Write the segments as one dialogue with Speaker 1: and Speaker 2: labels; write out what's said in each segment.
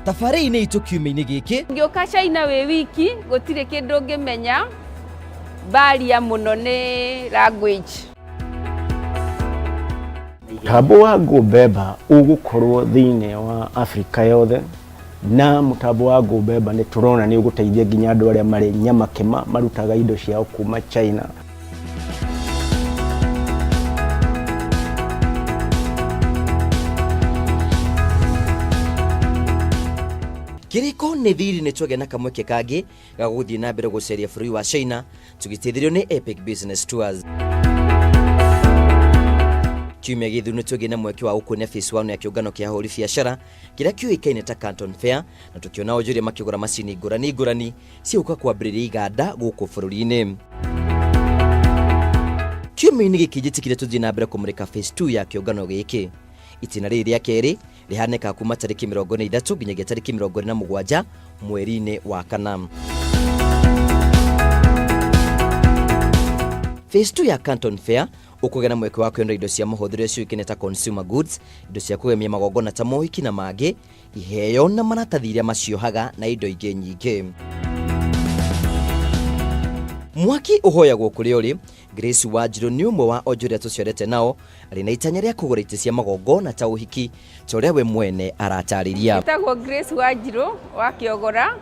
Speaker 1: Tafari-inĩ itũ kiumia-inĩ gĩkĩ
Speaker 2: ngĩũka China wĩ wiki gũtirĩ kĩndũ ngĩmenya baria mũno nĩ language.
Speaker 3: Mũtambo wa ngũmbemba ũgũkorwo thĩinĩ wa Afrika yothe, na mũtambo wa ngũmbemba nĩ tũrona nĩ ũgũteithia nginya andũ arĩa marĩ nyamakema marutaga indo ciao kuma China.
Speaker 1: Kiriko nĩ thiri nĩ twagĩa na kamweke kangĩ ga gũthiĩ na mbere gũceria bũrũri wa China tũgĩteithĩrĩrio nĩ Epic Business Tours. Kiumia gĩthiru nĩ twagĩa na mweke wa gũkuonia phase 1 ya kĩũngano kĩa ahũri biacara kĩrĩa kĩũĩkaine ta Canton Fair, na tũkĩona onjoria makĩgũra macini ngũrani ciũka kwambĩrĩria iganda gũkũ bũrũri-inĩ. Kiumia-inĩ gĩkĩ njĩtĩkire tũthiĩ na mbere kũmũrĩka phase 2 ya kĩũngano gĩkĩ. Itina rĩrĩ rĩa kerĩ rĩhanĩka kuma tarĩki 23 nginyagia tarĩki 27 mweri-inĩ wa Kana. Phase 2 ya Canton Fair ũkũgĩa na mweke wa kwenda indo cia mahũthĩro ciũĩkaine ta consumer goods, indo cia kũgemia magongona ta mohiki na mangĩ, iheo na maratathi iria maciohaga na indo ingĩ nyingĩ. Mwaki ũhoyagwo kũrĩ ũrĩ, Grace Wanjiru nĩ ũmwe wa onjoria tũciarĩte nao, arĩ na itanya rĩa kũgũra itĩ cia magongona ta ũhiki, ta ũrĩa we mwene aratarĩria.
Speaker 2: Ndĩtagwo Grace Wanjiru wa Kĩogora,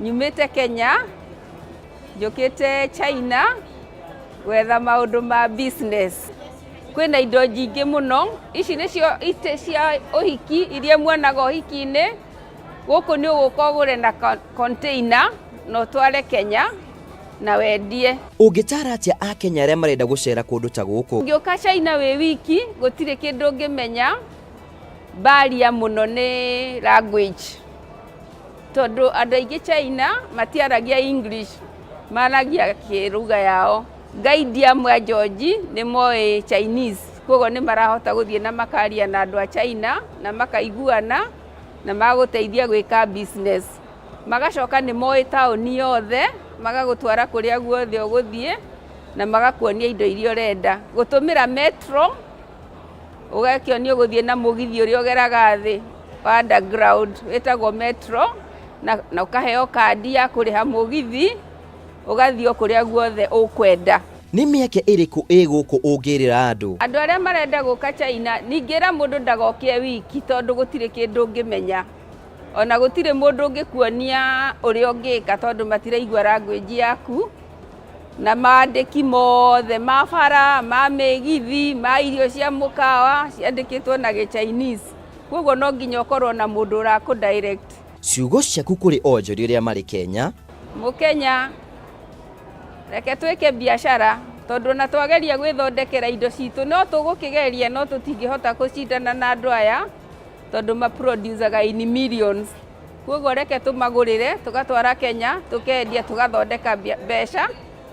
Speaker 2: nyumĩte Kenya, njũkĩte China gwetha maũndũ ma business. Kwĩna indo nyingĩ mũno, ici nĩcio itĩ cia ũhiki iria muonaga ũhiki-inĩ. Gũkũ nĩ ũgũka ũgũre na container na ũtware Kenya na wendie.
Speaker 1: Ũngĩtara atĩa a Kenya arĩa marenda gũcera kũndũ ta gũkũ?
Speaker 2: Ngĩũka China wĩ wiki gũtirĩ kĩndũ ngĩmenya baria mũno nĩ language, tondũ andũ aingĩ China matiaragia English, maragia kĩruga yao. Guide amwe a George nĩ moĩ Chinese, koguo nĩ marahota gũthiĩ na makaria na andũ a China na makaiguana na magũteithia gwĩka business. Magacoka nĩ moĩ taũni yothe, magagũtwara kũrĩa guothe ũgũthiĩ na magakuonia indo iria ũrenda. Gũtũmĩra metro, ũgakĩonio gũthiĩ na mũgithi ũrĩa ũgeraga thĩ wa underground wĩtagwo metro, na ũkaheo kandi ya kũrĩha mũgithi ũgathiĩ kũrĩa guothe ũkwenda.
Speaker 1: Nĩ mĩeke ĩrĩkũ gũkũ ũngĩrĩra andũ?
Speaker 2: Andũ arĩa marenda gũka China, ningĩra mũndũ ndagokie wiki tondũ gũtirĩ kĩndũ ngĩmenya. Ona gũtirĩ mũndũ ũngĩkuonia ũrĩa ũngĩka tondũ matiraigua language yaku, na maandĩki mothe ma bara, ma mĩgithi, ma irio cia mũkawa ciandĩkĩtwo na Gĩ-Chinese. Koguo no nginya ũkorwo na mũndũ ũrakũ-direct.
Speaker 1: Ciugo ciaku kũrĩ onjoria arĩa marĩ Kenya?
Speaker 2: Mũkenya, reke twĩke biacara tondũ na twageria gwĩthondekera indo citũ, no tũgũkĩgeria no tũtingĩhota gũcindana na andũ aya tondũ maproducaga in millions. Koguo reke tũmagũrĩre, tũgatwara Kenya, tũkendia, tũgathondeka mbeca,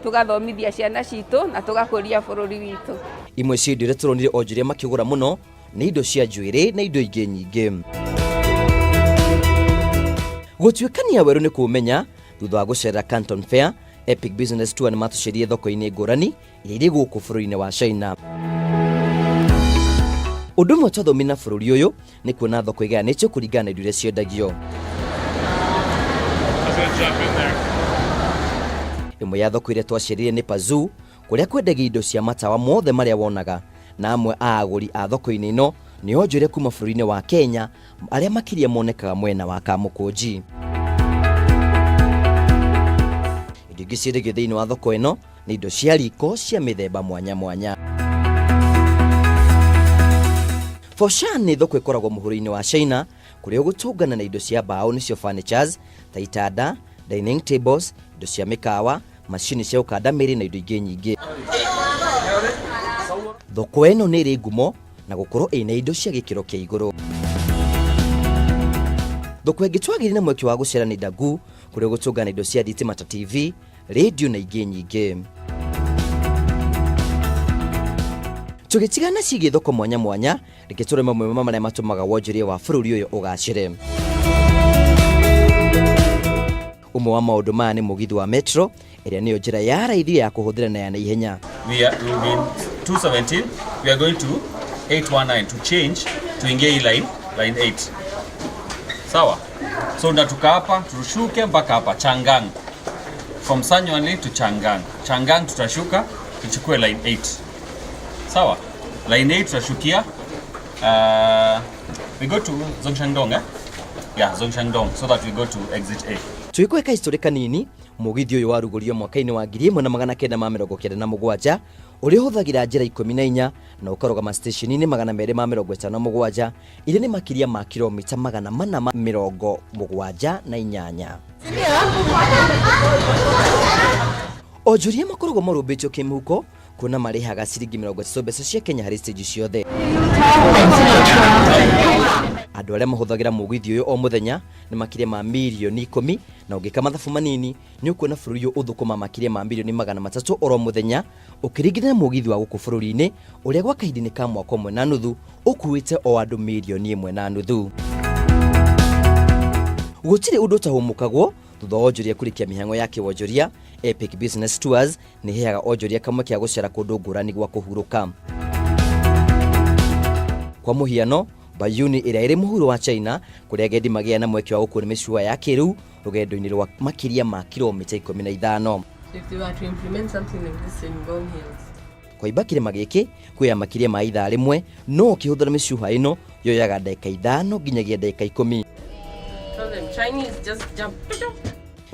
Speaker 2: tũgathomithia ciana citũ na tũgakũria bũrũri witũ.
Speaker 1: Imwe cia indo iria tũronire onjoria makĩgũra mũno nĩ indo cia njuĩrĩ na indo ingĩ nyingĩ. Gũtuĩkania werũ nĩ kũmenya thutha wa gũcerera Canton Fair, Epic Business Tour nĩ matũcerie thoko-inĩ ngũrani iria irĩ gũkũ bũrũri-inĩ wa China. Ũndũ ũmwe twathomi na bũrũri ũyũ nĩ kuona thoko igayanĩtio kũringana na indo iria ciendagio. Ĩmwe ya thoko iria twacerire nĩ Pazoo, kũrĩa kwendagio indo cia matawa mothe marĩa wonaga, na amwe a agũri a thoko-inĩ ĩno nĩ onjoria kuma bũrũri-inĩ wa Kenya arĩa makĩria monekaga mwena wa Kamũkũnji. Indo ingĩ ciendagio thĩinĩ wa thoko ĩno nĩ indo cia riko cia mĩthemba mwanya mwanya. Foshan nĩ thoko ĩkoragwo mũhuro-inĩ wa China, kũrĩa ũgũtũngana na indo cia mbaũ nĩcio furnitures ta itanda, dining tables, indo cia mĩkawa, macini cia gũkanda mĩrĩ na indo ingĩ nyingĩ. Thoko ĩno nĩ ĩrĩ ngumo na gũkorwo ĩna indo cia gĩkĩro kĩa igũrũ. Thoko ĩngĩ twagĩrĩire na mweke wa gũcera nĩ Dagu, kũrĩa ũgũtũngana indo cia thitima ta TV, radio na ingĩ nyingĩ. Tũgĩtigana ciĩgiĩ thoko mwanya mwanya, reke tũrore mamwe marĩa matũmaga wonjoria wa bũrũri ũyũ ũgacĩre. Ũmwe wa maũndũ maya nĩ mũgithi wa metro, ĩrĩa nĩyo njĩra ya raithi ya kũhũthĩra na ya naihenya.
Speaker 4: We will be in 217, we are going to 819 to change to Ingei line 8. Sawa? So ndatuka hapa tushuke mpaka hapa Changang. From Sanyuani to Changang. Changang tutashuka tuchukue line 8. Sawa? Line 8 tutashukia we go to Zhongshandong, eh? Yeah, Zhongshandong, so that we go to exit A.
Speaker 1: Tuikweka historia kanini mugithi uyu warugurio mwaka-ini wa 1997 uria huthagira njira 14 na ukarugama stationi-ini 257 iria ni makiria ma kilomita 478. Onjoria makoragwo marumbĩtio kĩmũhuko kuona marihaga ciringi 30 mbeca cia Kenya harĩ stage ciothe. Andũ arĩa mahũthagĩra mũgithi ũyũ o mũthenya nĩ makiria ma milioni 10 na ũngĩka mathabu manini nĩ ũkuona bũrũri ũyũ ũthũkũma makiria ma milioni 300 oro mũthenya ũkĩringithania na mũgithi wa gũkũ bũrũri-inĩ ũrĩa gwa kahinda ka mwaka ũmwe na nuthu ũkuĩte o andũ milioni 1.5. Gũtirĩ ũndũ ũtahũmũkagwo thutha wa onjoria kũrĩkia mĩhang'o ya kĩwonjoria. Epic Business Tours nĩ heaga onjoria kamwe kĩa gũcera kũndũ ngũrani gwa kũhurũka. Kwa mũhiano, Bayuni ĩrĩa ĩrĩ mũhuro wa China kũrĩa agendi magĩa na mweke wa gũkuona mĩcuha ya kĩrĩu rũgendo-inĩ rwa makiria ma kilomita 15.
Speaker 5: If they were to implement something like this in Ngong Hills.
Speaker 1: Kwa iba kĩrĩma gĩkĩ kwĩya makiria ma ithaa rĩmwe no ũkĩhũthĩra mĩcuha ĩno yoyaga ndagĩka 5 nginyagia ndagĩka 10.
Speaker 5: Chinese just jump.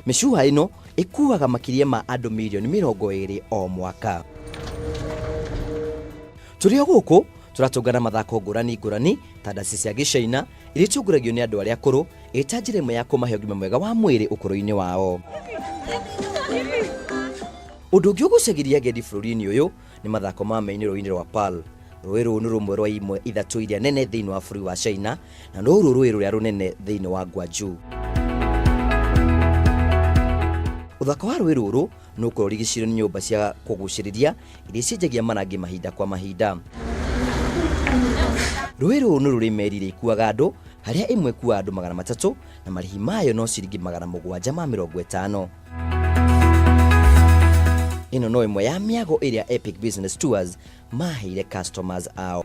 Speaker 1: Mĩcuha ĩno ĩkuaga makiria ma andũ milioni 20 o mwaka. Tũrĩ gũkũ turatũngana mathako ngũrani ta ndaci cia Gĩcaina iria itũngũragio nĩ andũ arĩa akũrũ ĩta njĩra ĩmwe ya kũmahe ũgima mwega wa mwĩrĩ ũkũrũ-inĩ wao. Ũndũ ũngĩ ũgucagĩrĩria agendi bũrũri-inĩ ũyũ nĩ mathako ma mainĩro-inĩ rwa Pearl. Rũĩ rũu nĩ rũmwe rwa imwe ithatũ iria nene thĩinĩ wa bũrũri wa China na no rũĩ rũrĩa rũnene thĩinĩ wa Gwaju. Ũthaka wa rũĩ rũrũ nĩ ũkoragwo ũrigicĩirio nĩ nyũmba cia kũgucĩrĩria iria cienjagia marangi mahinda kwa mahinda. Rũĩ rũrũ nĩ rũrĩ meri iria ikuaga andũ harĩa ĩmwe ĩkuaga andũ 300 na marĩhi mayo no ciringi 750. Ĩno no ĩmwe ya mĩago ĩrĩa Epic Business Tours maheire customers ao.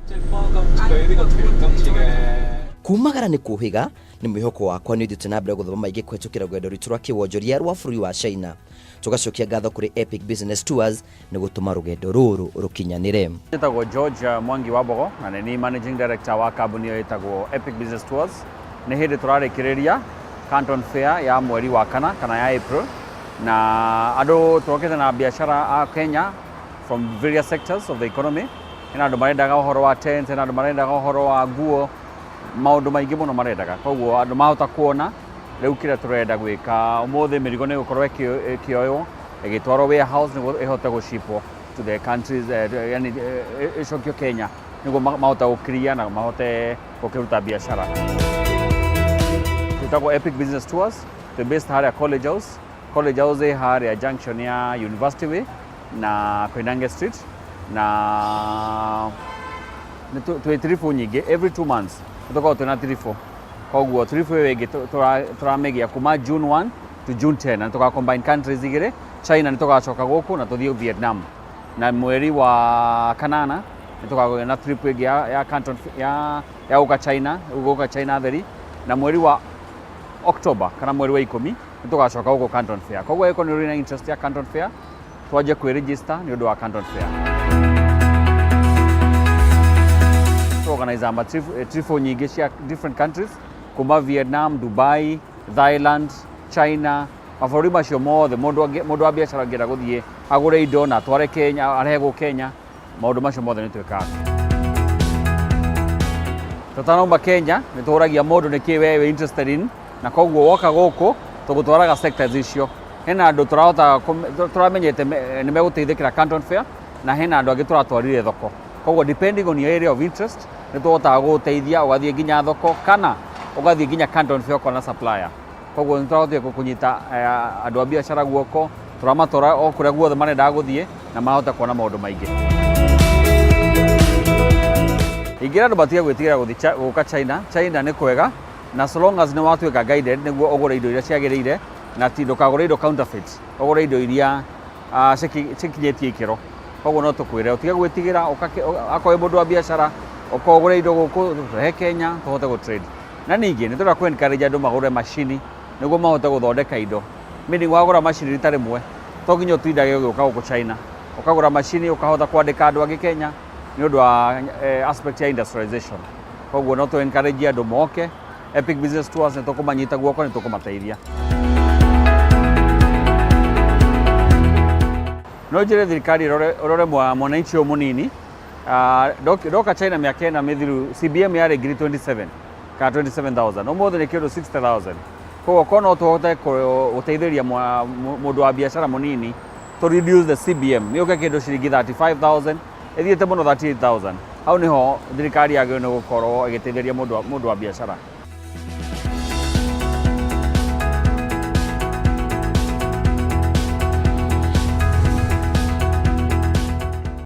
Speaker 1: Kumagara nĩ kũhiga nĩ mwĩhoko wakwa nĩ ũthiĩte na mbere gũthoma maingĩ kũhetũkĩra rũgendo rwitũ rwa kĩwonjoria rwa bũrũri wa China. Tugacokia ngatho kũrĩ Epic Business Tours nĩ gũtũma rũgendo rũrũ rũkinyanĩre.
Speaker 6: Njĩtagwo George Mwangi Wabogo na nĩ managing director wa kambuni ĩyo ĩtagwo Epic Business Tours. Nĩ hĩndĩ tũrarĩkĩrĩria Canton Fair ya mweri wa kana ya April na andũ tũrokĩte na biashara a Kenya from various sectors of the economy. Hena andũ marendaga ũhoro wa tent, hena andũ marendaga ũhoro wa nguo, maũndũ maingĩ mũno marendaga. Koguo andũ mahota kuona rĩu kĩrĩa tũrenda gwĩka ũmũthĩ mĩrigo nĩ gũkorwo ĩkĩoywo ĩgĩtwarwo warehouse nĩguo ĩhote gũshipwo to the countries, yani ĩcokio Kenya nĩguo mahota gũkiria na mahote gũkĩruta biashara. Tutagwo Epic Business Tours, the based harĩa College House. College House harĩa junction ya University Way na Koinange Street na twĩ trifũ nyingĩ every 2 months tũkoragwo twĩna trifũ. Koguo trifũ ĩyo ĩngĩ tũramĩgia kuma June 1 to June 10 na tũgacombine countries igĩrĩ. China nĩ tũgacoka gũkũ na tũthiĩ Vietnam na mweri wa kanana nĩ tũgakorwo na trip ĩngĩ ya Canton ya gũka China, gũka China theri na mweri wa October kana mweri wa 10 nĩ tũgacoka gũkũ Canton Fair. Koguo ĩko nĩ ũrĩ na interest ya Canton Fair twanjie kwĩ-register nĩ ũndũ wa Canton Fair. Organize trifũ nyingĩ cia different countries kuma Vietnam, Dubai, Thailand, China, mabũrũri macio mothe mũndũ wa biacara angĩenda gũthiĩ agũre indo na atware Kenya, arehegwo Kenya, maũndũ macio mothe nĩ twĩkaga. Tũtanauma Kenya nĩ tũragia mũndũ nĩ kĩĩ we interested in na koguo woka gũkũ tũgũtwaraga sectors icio. Hena andũ tũramenyete nĩ megũteithĩkĩra Canton Fair na hena andũ angĩ tũratwarire thoko. Koguo depending on your area of interest nĩ tũhotaga gũgũteithia ũgathiĩ nginya thoko kana ũgathiĩ nginya Canton Fair kwa na supplier. Koguo nĩ tũrahotire kũnyita andũ a biacara guoko, tũramatwara o kũrĩa guothe marendaga gũthiĩ na mahota kuona maũndũ maingĩ. Ingĩra andũ batige gwĩtigĩra gũka China. China nĩ kwega na so long as nĩ watuĩka guided nĩguo ũgũre indo iria ciagĩrĩire na ti ndũkagũre indo counterfeit, ũgũre indo iria cikinyĩtie ikĩro. Koguo no tũkwĩre ũtige gwĩtigĩra akorwo mũndũ wa biacara ũkagũre indo gũkũ tũhe Kenya tũhote gũ trade. na ningĩ nĩ tũrenda kũ encourage andũ magũre macini nĩguo mahote gũthondeka indo meaning wagũra macini rita rĩmwe to nginya ũtindage ũgĩũka gũkũ China ũkagũra macini ũkahota kwandĩka andũ angĩ Kenya nĩ ũndũ wa aspect ya industrialization koguo no tũ encourage andũ moke Epic Business Tours nĩ tũkũmanyita guoko nĩ tũkũmateithia no njĩre thirikari ũrore mwananchi mũnini ndoka China mĩaka ĩna mĩthiru CBM yarĩ ngiri 27 kana 27,000 ũmũthĩ nĩ kĩndũ 60,000 koguo korwo no tũhote gũteithĩria mũndũ wa biacara mũnini to reduce the CBM nĩ ũke kĩndũ ciringi 35,000 ĩthiĩte mũno 38,000 hau nĩho thirikari yagĩrĩirwo nĩ gũkorwo ĩgĩteithĩria mũndũ wa biacara